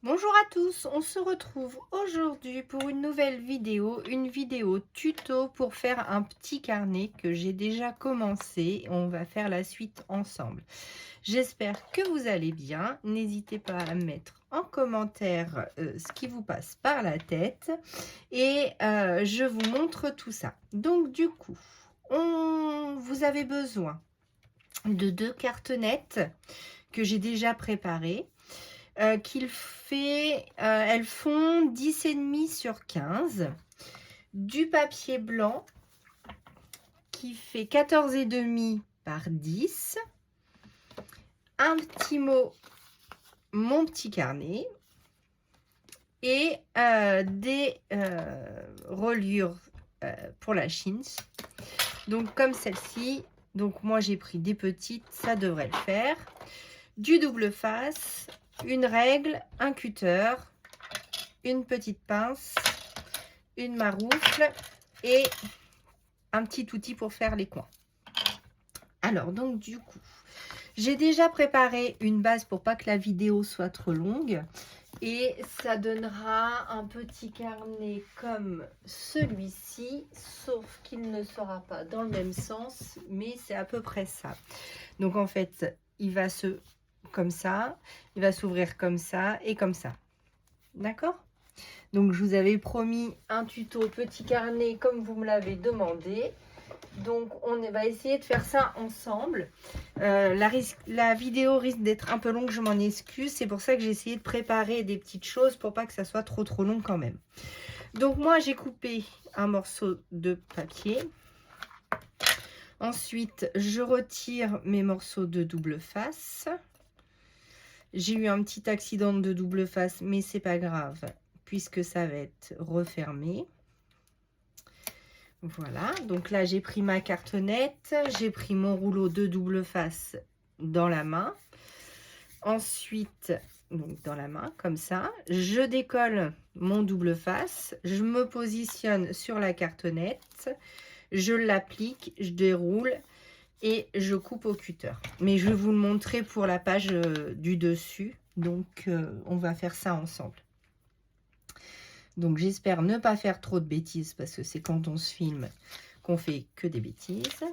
Bonjour à tous, on se retrouve aujourd'hui pour une nouvelle vidéo, une vidéo tuto pour faire un petit carnet que j'ai déjà commencé. On va faire la suite ensemble. J'espère que vous allez bien. N'hésitez pas à mettre en commentaire ce qui vous passe par la tête et je vous montre tout ça. Donc du coup, vous avez besoin de 2 cartonnettes que j'ai déjà préparées. Elles font 10,5 sur 15, du papier blanc qui fait 14,5 par 10, un petit mot, mon petit carnet, et des reliures pour la chine. Donc comme celle-ci, donc moi j'ai pris des petites, ça devrait le faire, du double face, une règle, un cutter, une petite pince, une maroufle et un petit outil pour faire les coins. Alors donc du coup, j'ai déjà préparé une base pour pas que la vidéo soit trop longue et ça donnera un petit carnet comme celui-ci, sauf qu'il ne sera pas dans le même sens, mais c'est à peu près ça. Donc en fait, il va comme ça, il va s'ouvrir comme ça et comme ça. D'accord? Donc je vous avais promis un tuto petit carnet comme vous me l'avez demandé. Donc on va essayer de faire ça ensemble. La vidéo risque d'être un peu longue, je m'en excuse. C'est pour ça que j'ai essayé de préparer des petites choses pour pas que ça soit trop long quand même. Donc moi j'ai coupé un morceau de papier. Ensuite je retire mes morceaux de double face. J'ai eu un petit accident de double face, mais c'est pas grave puisque ça va être refermé. Voilà, donc là j'ai pris ma cartonnette, j'ai pris mon rouleau de double face dans la main. Ensuite, donc dans la main, comme ça, je décolle mon double face, je me positionne sur la cartonnette, je l'applique, je déroule et je coupe au cutter. Mais je vais vous le montrer pour la page du dessus, donc on va faire ça ensemble. Donc j'espère ne pas faire trop de bêtises parce que c'est quand on se filme qu'on fait que des bêtises.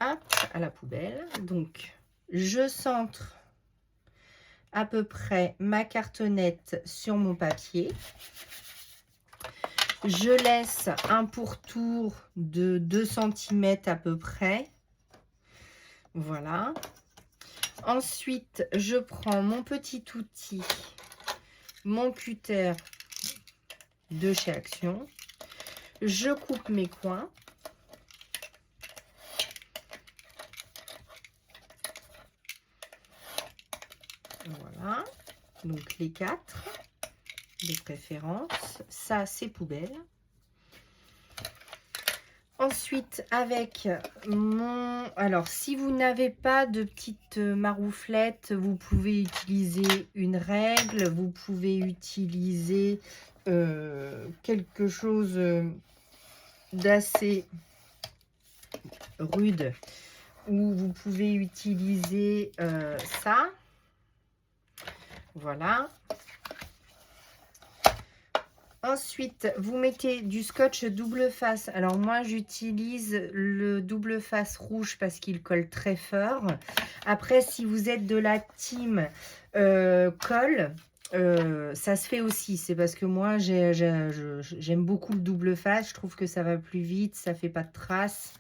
Hop, à la poubelle. Donc je centre à peu près ma cartonnette sur mon papier. Je laisse un pourtour de 2 cm à peu près. Voilà. Ensuite, je prends mon petit outil, mon cutter de chez Action. Je coupe mes coins. Voilà. Donc les 4 de préférence. Ça, c'est poubelle. Ensuite, avec mon... Alors, si vous n'avez pas de petite marouflette, vous pouvez utiliser une règle, vous pouvez utiliser quelque chose d'assez rude, ou vous pouvez utiliser ça. Voilà. Ensuite, vous mettez du scotch double face. Alors moi, j'utilise le double face rouge parce qu'il colle très fort. Après, si vous êtes de la team colle, ça se fait aussi. C'est parce que moi, j'aime beaucoup le double face. Je trouve que ça va plus vite, ça fait pas de traces.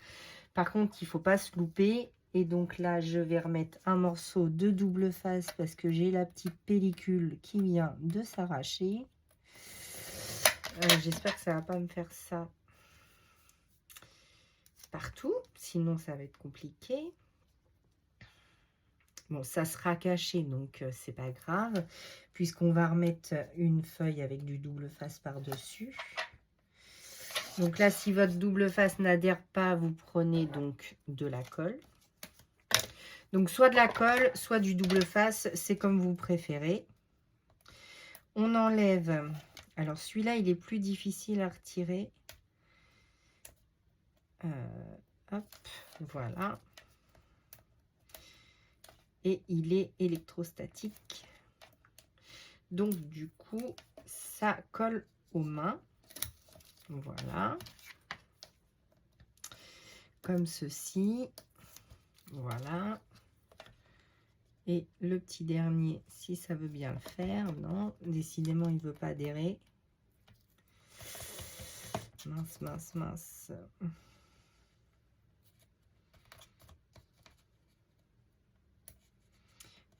Par contre, il faut pas se louper. Et donc là, je vais remettre un morceau de double face parce que j'ai la petite pellicule qui vient de s'arracher. J'espère que ça va pas me faire ça partout, sinon ça va être compliqué. Bon, ça sera caché, donc c'est pas grave, puisqu'on va remettre une feuille avec du double face par-dessus. Donc là, si votre double face n'adhère pas, vous prenez donc de la colle. Donc soit de la colle, soit du double face, c'est comme vous préférez. On enlève... Alors celui-là, il est plus difficile à retirer. Hop, voilà. Et il est électrostatique. Donc, du coup, ça colle aux mains. Voilà. Comme ceci. Voilà. Et le petit dernier, si ça veut bien le faire. Non, décidément, il ne veut pas adhérer. Mince, mince, mince.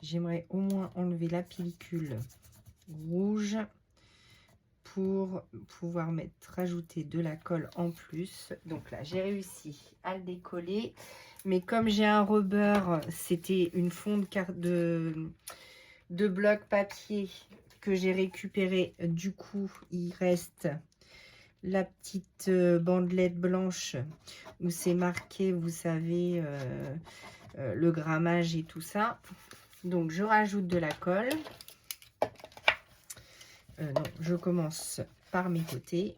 J'aimerais au moins enlever la pellicule rouge pour pouvoir rajouter de la colle en plus. Donc là, j'ai réussi à le décoller. Mais comme j'ai un rubber, c'était une fonte de bloc papier que j'ai récupéré. Du coup, il reste la petite bandelette blanche où c'est marqué, vous savez, le grammage et tout ça. Donc, je rajoute de la colle. Non, je commence par mes côtés.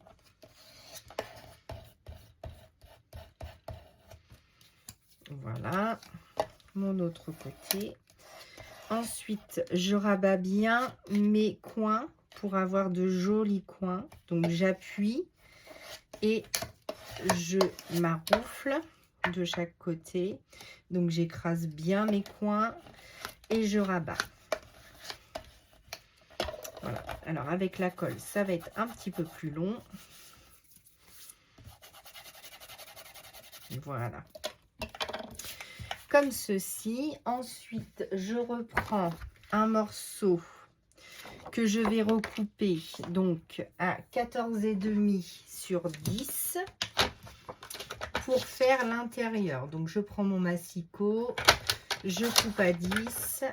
Voilà, mon autre côté. Ensuite, je rabats bien mes coins pour avoir de jolis coins. Donc, j'appuie et je maroufle de chaque côté. Donc, j'écrase bien mes coins et je rabats. Voilà. Alors, avec la colle, ça va être un petit peu plus long. Voilà. Comme ceci. Ensuite, je reprends un morceau que je vais recouper donc à 14,5 sur 10 pour faire l'intérieur. Donc, je prends mon massicot, je coupe à 10.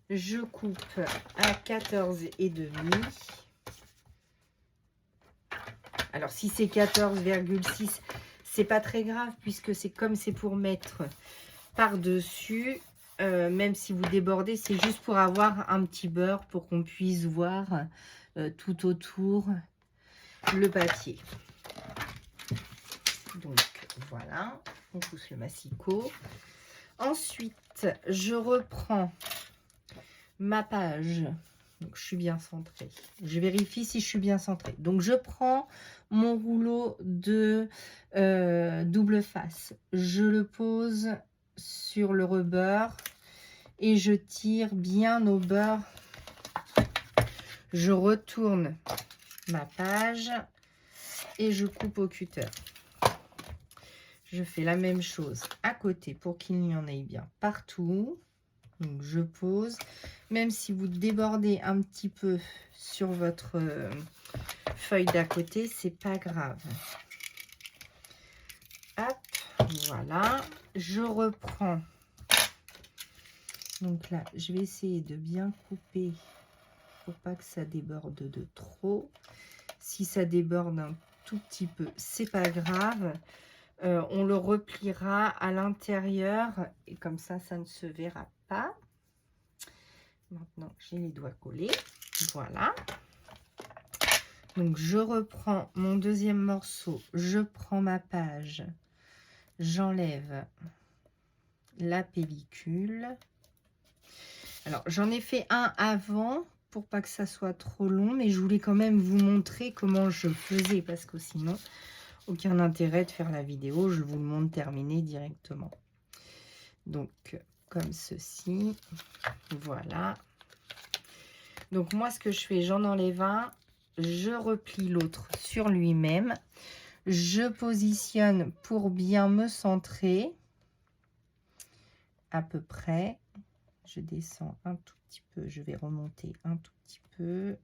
Je coupe à 14,5. Alors, si c'est 14,6, c'est pas très grave puisque c'est comme c'est pour mettre par-dessus. Même si vous débordez, c'est juste pour avoir un petit beurre pour qu'on puisse voir tout autour le papier. Donc, voilà. On pousse le massicot. Ensuite, je reprends ma page. Donc, je suis bien centrée. Je vérifie si je suis bien centrée. Donc, je prends mon rouleau de double face. Je le pose sur le rebord et je tire bien au beurre. Je retourne ma page et je coupe au cutter. Je fais la même chose à côté pour qu'il y en ait bien partout. Donc, je pose. Même si vous débordez un petit peu sur votre feuille d'à côté, c'est pas grave. Hop, voilà. Je reprends. Donc là, je vais essayer de bien couper pour pas que ça déborde de trop. Si ça déborde un tout petit peu, c'est pas grave. On le repliera à l'intérieur et comme ça, ça ne se verra pas. Maintenant, j'ai les doigts collés. Voilà. Donc, je reprends mon deuxième morceau. Je prends ma page. J'enlève la pellicule. Alors, j'en ai fait un avant pour pas que ça soit trop long, mais je voulais quand même vous montrer comment je faisais parce que sinon, aucun intérêt de faire la vidéo. Je vous le montre terminé directement. Donc, comme ceci. Voilà. Donc, moi, ce que je fais, j'en enlève un. Je replie l'autre sur lui-même. Je positionne pour bien me centrer. À peu près. Je descends un tout petit peu. Je vais remonter un tout petit peu.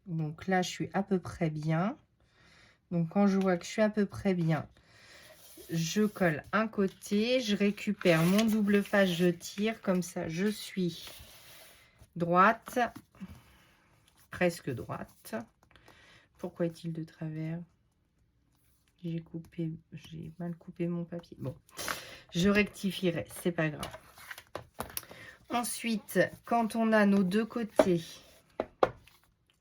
Donc là, je suis à peu près bien. Donc, quand je vois que je suis à peu près bien, je colle un côté. Je récupère mon double face, je tire. Comme ça, je suis droite. Presque droite. Pourquoi est-il de travers? J'ai mal coupé mon papier. Bon, je rectifierai, c'est pas grave. Ensuite, quand on a nos deux côtés,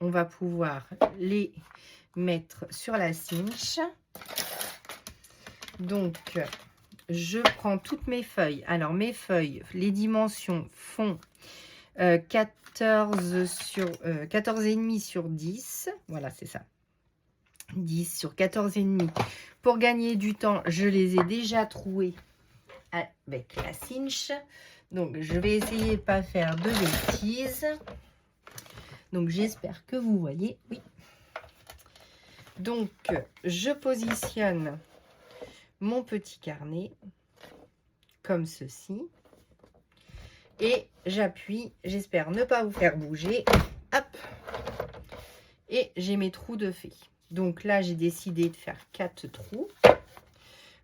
on va pouvoir les mettre sur la cinche. Donc, je prends toutes mes feuilles. Alors, mes feuilles, les dimensions font 14 sur 14,5 sur 10. Voilà, c'est ça. 10 sur 14,5. Pour gagner du temps, je les ai déjà troués avec la cinch. Donc, je vais essayer de ne pas faire de bêtises. Donc, j'espère que vous voyez. Oui. Donc, je positionne mon petit carnet comme ceci. Et j'appuie. J'espère ne pas vous faire bouger. Hop. Et j'ai mes trous de fée. Donc là, j'ai décidé de faire 4 trous.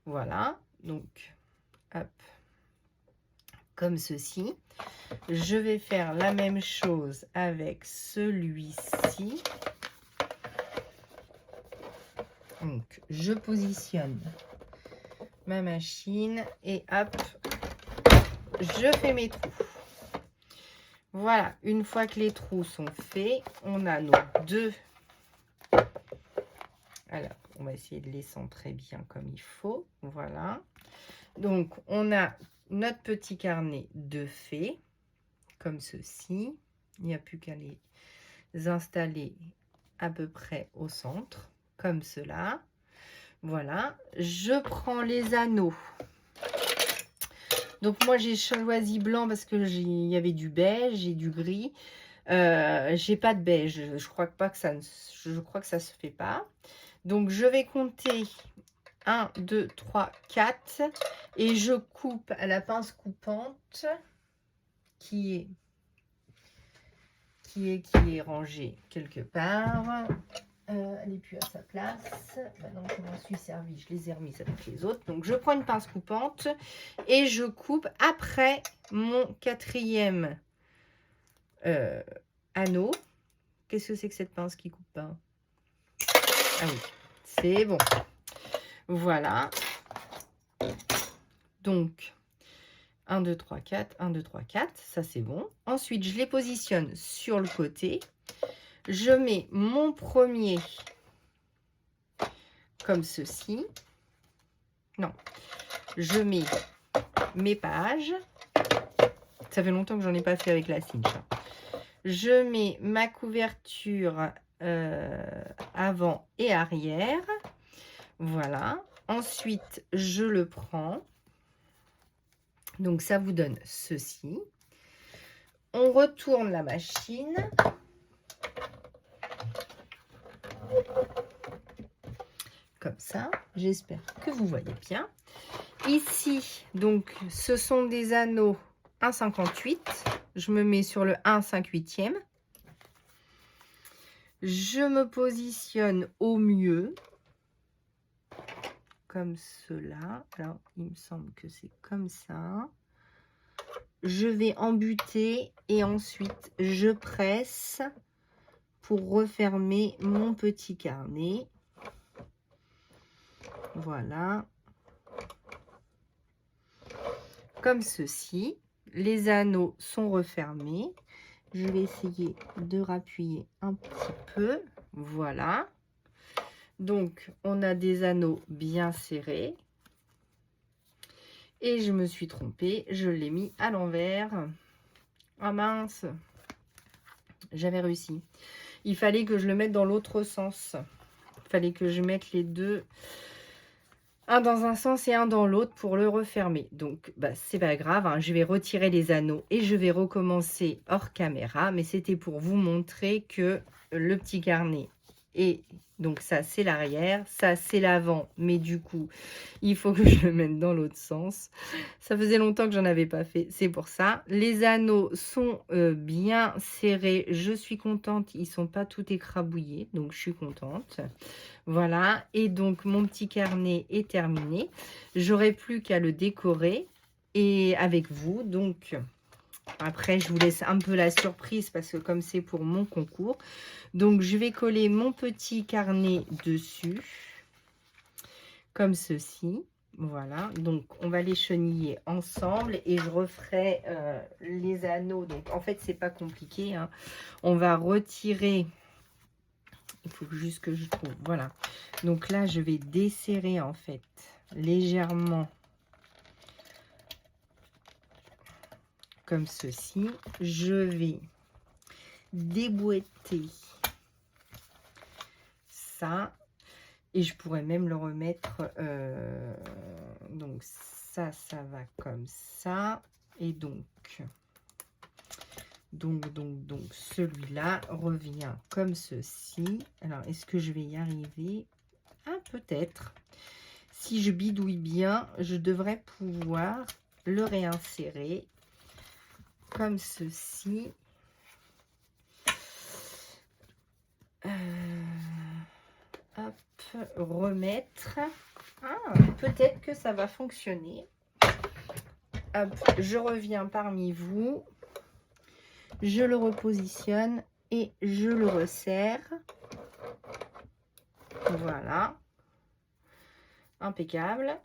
Voilà. Donc, hop. Comme ceci. Je vais faire la même chose avec celui-ci. Donc, je positionne ma machine et hop, je fais mes trous. Voilà, une fois que les trous sont faits, on a nos deux. Alors, on va essayer de les centrer bien comme il faut. Voilà. Donc, on a notre petit carnet de fées, comme ceci. Il n'y a plus qu'à les installer à peu près au centre, comme cela. Voilà. Je prends les anneaux. Donc, moi, j'ai choisi blanc parce que il y avait du beige et du gris. J'ai pas de beige. Je crois que ça se fait pas. Donc, je vais compter 1, 2, 3, 4. Et je coupe à la pince coupante qui est rangée quelque part. Elle n'est plus à sa place. Maintenant que je m'en suis servi, je les ai remises avec les autres. Donc, je prends une pince coupante et je coupe après mon quatrième anneau. Qu'est-ce que c'est que cette pince qui coupe pas? Ah oui, c'est bon. Voilà. Donc, 1, 2, 3, 4, 1, 2, 3, 4. Ça, c'est bon. Ensuite, je les positionne sur le côté. Je mets mon premier comme ceci. Non, je mets mes pages. Ça fait longtemps que j'en ai pas fait avec la cinch. Je mets ma couverture avant et arrière. Voilà. Ensuite, je le prends. Donc, ça vous donne ceci. On retourne la machine. Comme ça. J'espère que vous voyez bien. Ici, donc, ce sont des anneaux 1,58. Je me mets sur le 1,58e. Je me positionne au mieux. Comme cela. Alors, il me semble que c'est comme ça. Je vais embuter et ensuite, je presse pour refermer mon petit carnet. Voilà. Comme ceci. Les anneaux sont refermés. Je vais essayer de rappuyer un petit peu. Voilà. Donc, on a des anneaux bien serrés. Et je me suis trompée. Je l'ai mis à l'envers. Ah mince. J'avais réussi. Il fallait que je le mette dans l'autre sens. Il fallait que je mette les deux. Un dans un sens et un dans l'autre pour le refermer. Donc, bah, c'est pas grave, hein. Je vais retirer les anneaux et je vais recommencer hors caméra. Mais c'était pour vous montrer que le petit carnet est... Donc, ça, c'est l'arrière. Ça, c'est l'avant. Mais du coup, il faut que je le mette dans l'autre sens. Ça faisait longtemps que j'en avais pas fait. C'est pour ça. Les anneaux sont bien serrés. Je suis contente. Ils sont pas tout écrabouillés. Donc, je suis contente. Voilà, et donc mon petit carnet est terminé. J'aurai plus qu'à le décorer et avec vous. Donc après, je vous laisse un peu la surprise parce que comme c'est pour mon concours. Donc je vais coller mon petit carnet dessus, comme ceci. Voilà, donc on va les cheniller ensemble et je referai les anneaux. Donc en fait, c'est pas compliqué, hein. On va retirer... Il faut juste que je trouve. Voilà. Donc là, je vais desserrer en fait légèrement comme ceci. Je vais déboîter ça. Et je pourrais même le remettre. Donc ça va comme ça. Et donc celui-là revient comme ceci. Alors, est-ce que je vais y arriver? Ah, peut-être. Si je bidouille bien, je devrais pouvoir le réinsérer comme ceci. Hop, remettre. Ah, peut-être que ça va fonctionner. Hop, je reviens parmi vous. Je le repositionne et je le resserre. Voilà. Impeccable.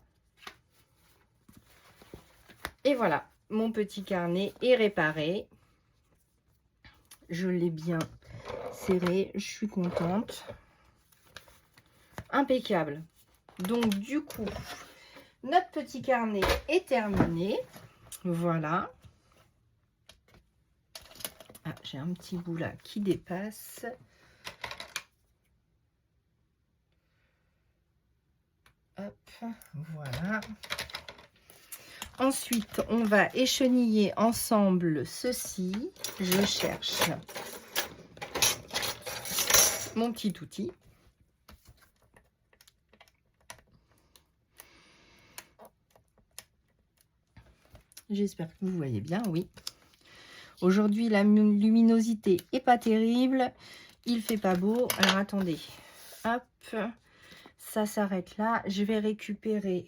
Et voilà, mon petit carnet est réparé. Je l'ai bien serré, je suis contente. Impeccable. Donc du coup, notre petit carnet est terminé. Voilà. Ah, j'ai un petit bout là qui dépasse. Hop, voilà. Ensuite, on va écheniller ensemble ceci. Je cherche mon petit outil. J'espère que vous voyez bien, oui. Aujourd'hui, la luminosité est pas terrible. Il fait pas beau. Alors, attendez. Hop, ça s'arrête là. Je vais récupérer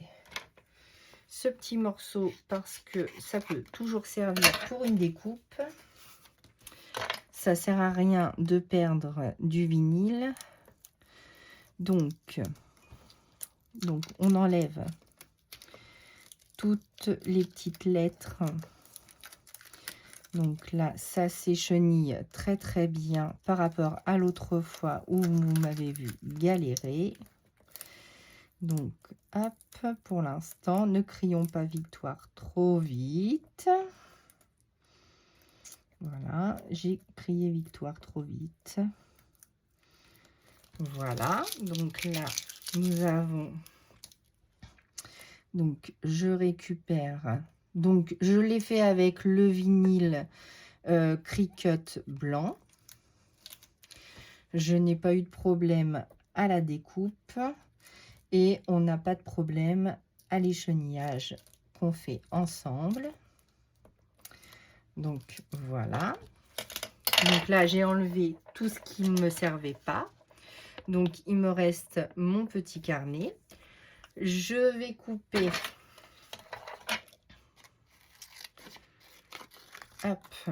ce petit morceau parce que ça peut toujours servir pour une découpe. Ça sert à rien de perdre du vinyle. Donc on enlève toutes les petites lettres. Donc là, ça s'échenille très très bien par rapport à l'autre fois où vous m'avez vu galérer. Donc, hop, pour l'instant, ne crions pas victoire trop vite. Voilà, j'ai crié victoire trop vite. Voilà, donc là, nous avons... Donc, je récupère... Donc, je l'ai fait avec le vinyle Cricut blanc. Je n'ai pas eu de problème à la découpe. Et on n'a pas de problème à l'échenillage qu'on fait ensemble. Donc, voilà. Donc là, j'ai enlevé tout ce qui ne me servait pas. Donc, il me reste mon petit carnet. Je vais couper... Hop.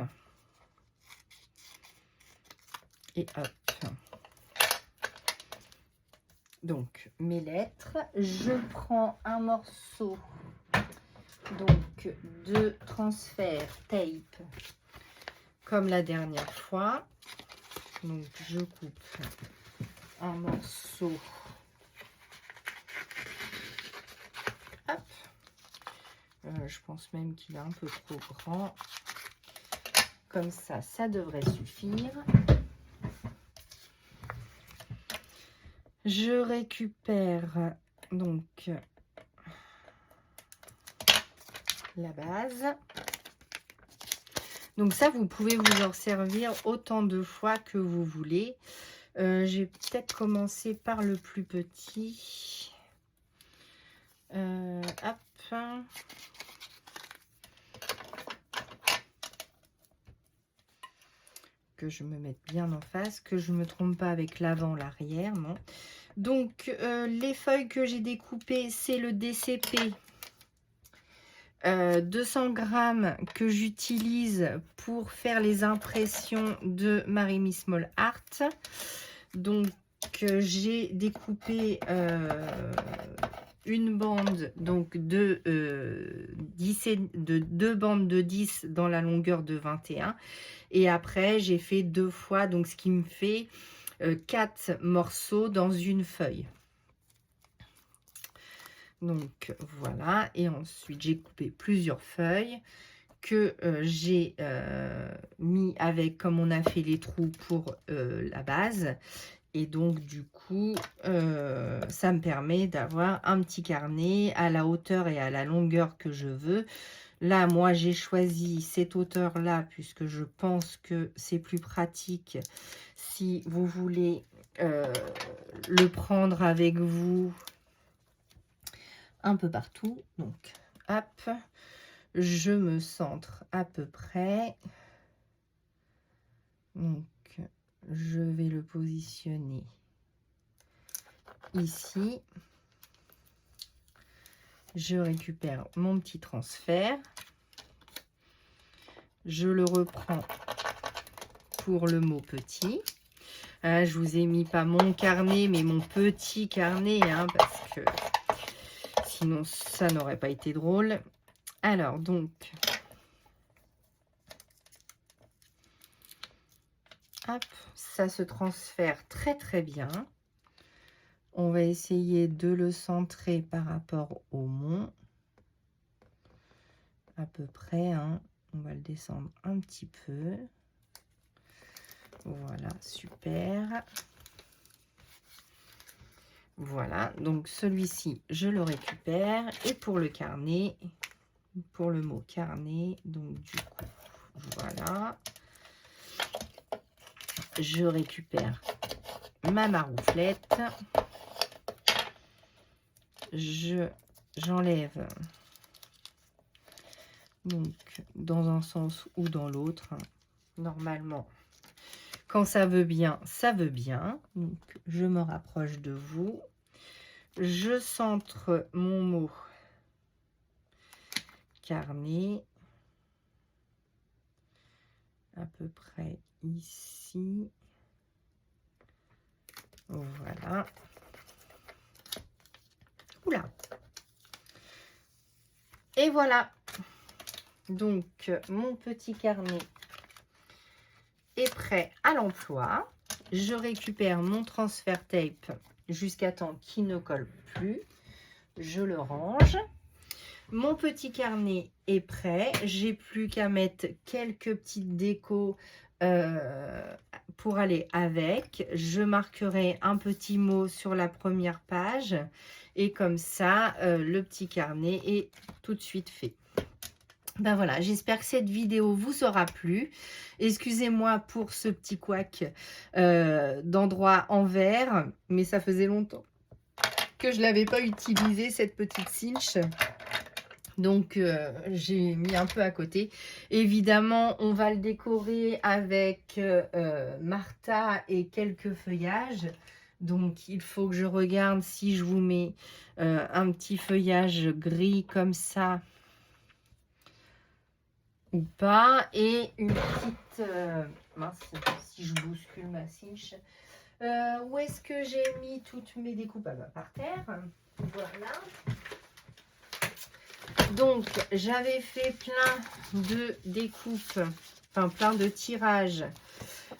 Et hop. Donc, mes lettres. Je prends un morceau donc de transfert tape comme la dernière fois. Donc, je coupe un morceau. Hop. Je pense même qu'il est un peu trop grand. Comme ça, ça devrait suffire. Je récupère donc la base. Donc ça, vous pouvez vous en servir autant de fois que vous voulez. Je vais peut-être commencer par le plus petit. Hop. Que je me mette bien en face, que je ne me trompe pas avec l'avant, l'arrière, non. Donc, les feuilles que j'ai découpées, c'est le DCP 200 grammes que j'utilise pour faire les impressions de Marie Small Art. Donc, j'ai découpé une bande donc de 2 bandes de 10 dans la longueur de 21. Et après, j'ai fait 2 fois, donc ce qui me fait 4 morceaux dans une feuille. Donc voilà, et ensuite j'ai coupé plusieurs feuilles que j'ai mis avec, comme on a fait les trous pour la base. Et donc, du coup, ça me permet d'avoir un petit carnet à la hauteur et à la longueur que je veux. Là, moi, j'ai choisi cette hauteur-là puisque je pense que c'est plus pratique si vous voulez le prendre avec vous un peu partout. Donc, hop, je me centre à peu près. Donc, je vais le positionner ici. Je récupère mon petit transfert. Je le reprends pour le mot petit. Je vous ai mis pas mon carnet, mais mon petit carnet, hein, parce que sinon ça n'aurait pas été drôle. Alors, donc, hop, ça se transfère très très bien. On va essayer de le centrer par rapport au mont. À peu près, hein. On va le descendre un petit peu. Voilà, super. Voilà, donc celui-ci, je le récupère. Et pour le carnet, pour le mot carnet, donc du coup, voilà. Je récupère ma marouflette. J'enlève donc dans un sens ou dans l'autre. Normalement, quand ça veut bien, ça veut bien. Donc, je me rapproche de vous. Je centre mon mot carnet à peu près ici. Voilà. Oula. Et voilà. Donc, mon petit carnet est prêt à l'emploi. Je récupère mon transfert tape jusqu'à temps qu'il ne colle plus. Je le range. Mon petit carnet est prêt. J'ai plus qu'à mettre quelques petites décos pour aller avec. Je marquerai un petit mot sur la première page. Et comme ça, le petit carnet est tout de suite fait. Ben voilà, j'espère que cette vidéo vous aura plu. Excusez-moi pour ce petit couac d'endroit en verre, mais ça faisait longtemps que je ne l'avais pas utilisé, cette petite cinch. Donc, j'ai mis un peu à côté. Évidemment, on va le décorer avec Martha et quelques feuillages. Donc, il faut que je regarde si je vous mets un petit feuillage gris comme ça ou pas. Et une petite... mince, si je bouscule ma cinch. Où est-ce que j'ai mis toutes mes découpes? Par terre. Voilà. Donc, j'avais fait plein de découpes, enfin plein de tirages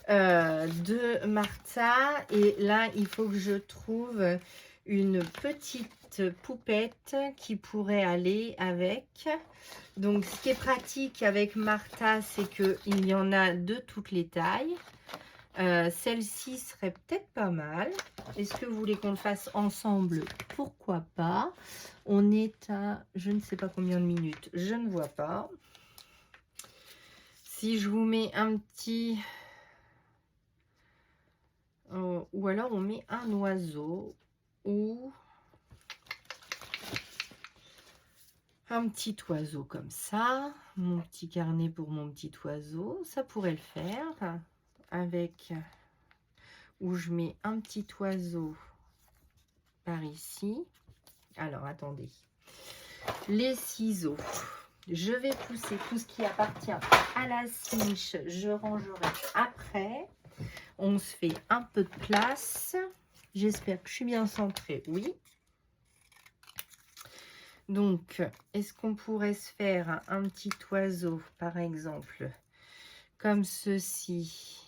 de Martha. Et là, il faut que je trouve une petite poupette qui pourrait aller avec. Donc, ce qui est pratique avec Martha, c'est qu'il y en a de toutes les tailles. Celle-ci serait peut-être pas mal. Est-ce que vous voulez qu'on le fasse ensemble? Pourquoi pas? On est à je ne sais pas combien de minutes. Je ne vois pas. Si je vous mets un petit... ou alors on met un oiseau. Ou un petit oiseau comme ça. Mon petit carnet pour mon petit oiseau. Ça pourrait le faire. Avec... où je mets un petit oiseau par ici. Alors, attendez. Les ciseaux. Je vais pousser tout ce qui appartient à la cinch. Je rangerai après. On se fait un peu de place. J'espère que je suis bien centrée. Oui. Donc, est-ce qu'on pourrait se faire un petit oiseau, par exemple, comme ceci,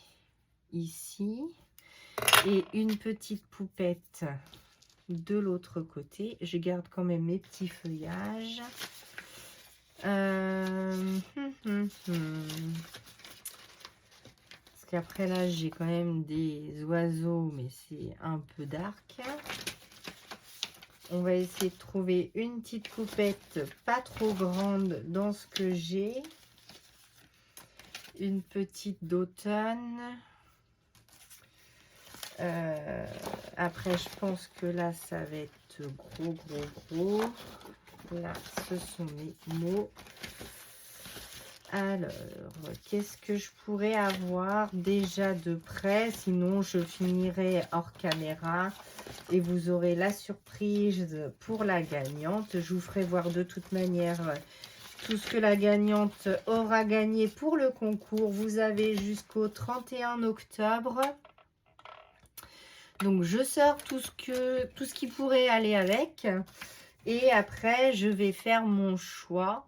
ici, et une petite poupette de l'autre côté. Je garde quand même mes petits feuillages. Parce qu'après là, j'ai quand même des oiseaux, mais c'est un peu dark. On va essayer de trouver une petite poupette pas trop grande dans ce que j'ai. Une petite d'automne. Après, je pense que là, ça va être gros. Là, ce sont mes mots. Alors, qu'est-ce que je pourrais avoir déjà de près? Sinon, je finirai hors caméra et vous aurez la surprise pour la gagnante. Je vous ferai voir de toute manière tout ce que la gagnante aura gagné pour le concours. Vous avez jusqu'au 31 octobre. Donc, je sors tout ce qui pourrait aller avec. Et après, je vais faire mon choix.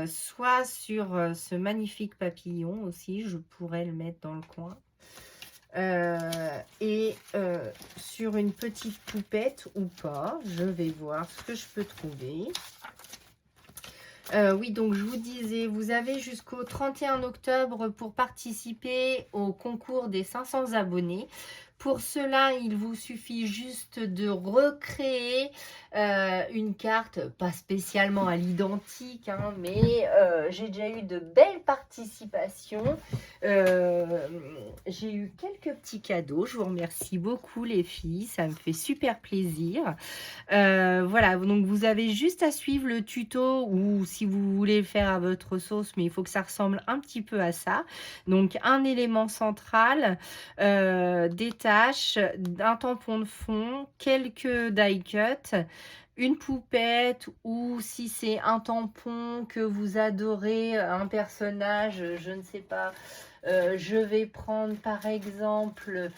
Soit sur ce magnifique papillon aussi, je pourrais le mettre dans le coin. Et sur une petite poupette ou pas, je vais voir ce que je peux trouver. Oui, donc je vous disais, vous avez jusqu'au 31 octobre pour participer au concours des 500 abonnés. Pour cela, il vous suffit juste de recréer une carte, pas spécialement à l'identique, hein, mais j'ai déjà eu de belles participations. J'ai eu quelques petits cadeaux. Je vous remercie beaucoup les filles, ça me fait super plaisir. Voilà, donc vous avez juste à suivre le tuto ou si vous voulez le faire à votre sauce, mais il faut que ça ressemble un petit peu à ça. Donc un élément central, des taches, un tampon de fond, quelques die cuts, une poupette ou si c'est un tampon que vous adorez, un personnage, je ne sais pas. Je vais prendre par exemple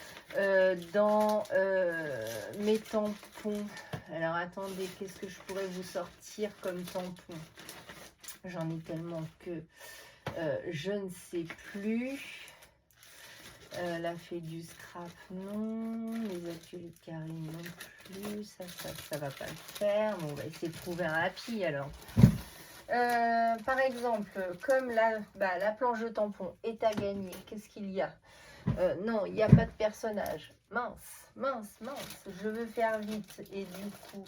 dans mes tampons. Alors attendez, qu'est-ce que je pourrais vous sortir comme tampon? J'en ai tellement que je ne sais plus. La fée du scrap, non. Les ateliers de Karine non plus. Ça va pas le faire. Bon, on va essayer de trouver un happy alors. Par exemple, comme la planche de tampon est à gagner, qu'est-ce qu'il y a? Non, il n'y a pas de personnage. Mince. Je veux faire vite et du coup,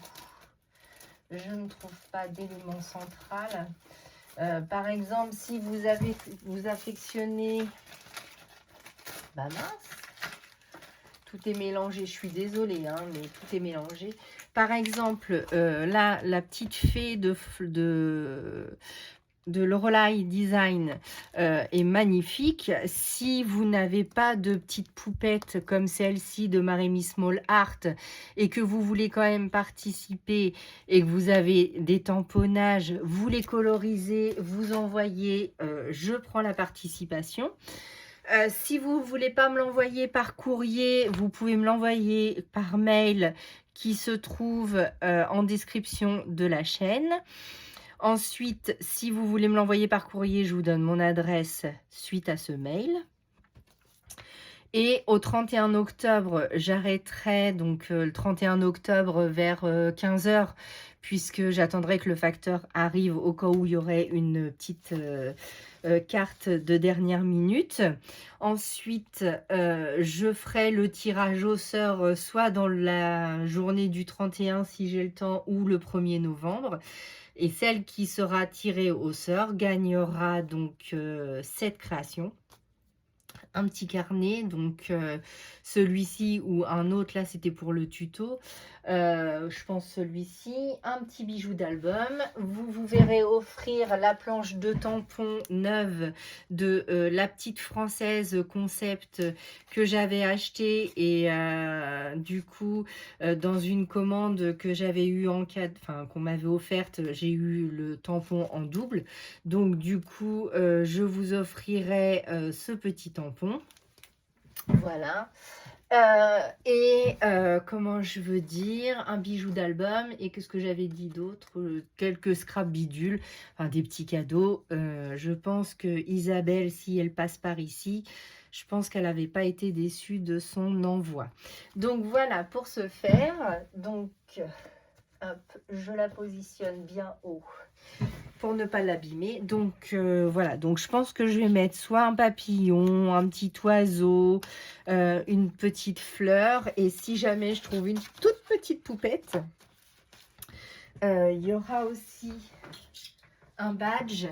je ne trouve pas d'élément central. Par exemple, si vous affectionnez... mince, tout est mélangé. Je suis désolée, hein, mais tout est mélangé. Par exemple, là, la petite fée de Lorelai Design est magnifique. Si vous n'avez pas de petite poupette comme celle-ci de Maremy Small Art et que vous voulez quand même participer et que vous avez des tamponnages, vous les colorisez, vous envoyez, je prends la participation. Si vous ne voulez pas me l'envoyer par courrier, vous pouvez me l'envoyer par mail qui se trouve en description de la chaîne. Ensuite, si vous voulez me l'envoyer par courrier, je vous donne mon adresse suite à ce mail. Et au 31 octobre, j'arrêterai donc le 31 octobre vers 15 h, puisque j'attendrai que le facteur arrive au cas où il y aurait une petite carte de dernière minute. Ensuite, je ferai le tirage au sort soit dans la journée du 31 si j'ai le temps ou le 1er novembre. Et celle qui sera tirée au sort gagnera donc cette création. Un petit carnet, donc celui-ci ou un autre, là c'était pour le tuto, je pense celui-ci, un petit bijou d'album. Vous verrez offrir la planche de tampon neuve de la petite française concept que j'avais acheté et du coup dans une commande que j'avais eu en cas, qu'on m'avait offerte, j'ai eu le tampon en double, donc du coup je vous offrirai ce petit tampon. Voilà. Comment je veux dire, un bijou d'album. Et qu'est-ce que j'avais dit d'autre? Quelques scraps bidules, enfin, des petits cadeaux. Je pense que Isabelle, si elle passe par ici, je pense qu'elle n'avait pas été déçue de son envoi. Donc voilà, pour ce faire, donc hop, je la positionne bien haut. pour ne pas l'abîmer. Donc voilà, donc je pense que je vais mettre soit un papillon, un petit oiseau, une petite fleur, et si jamais je trouve une toute petite poupette, il y aura aussi un badge,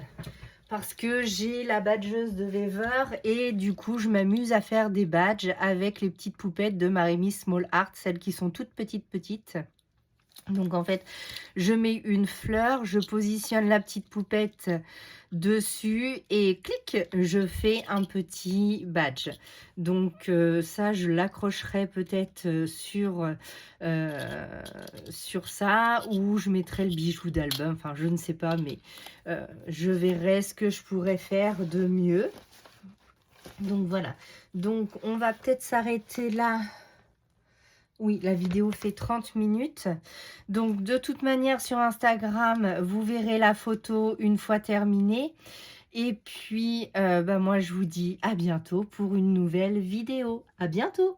parce que j'ai la badgeuse de Weaver et du coup je m'amuse à faire des badges avec les petites poupettes de Marimi Small Art, celles qui sont toutes petites. Donc en fait, je mets une fleur, je positionne la petite poupette dessus et clic, je fais un petit badge. Donc ça, je l'accrocherai peut-être sur ça, ou je mettrai le bijou d'album, enfin je ne sais pas, mais je verrai ce que je pourrais faire de mieux. Donc voilà, donc on va peut-être s'arrêter là. Oui, la vidéo fait 30 minutes. Donc, de toute manière, sur Instagram, vous verrez la photo une fois terminée. Et puis, moi, je vous dis à bientôt pour une nouvelle vidéo. À bientôt!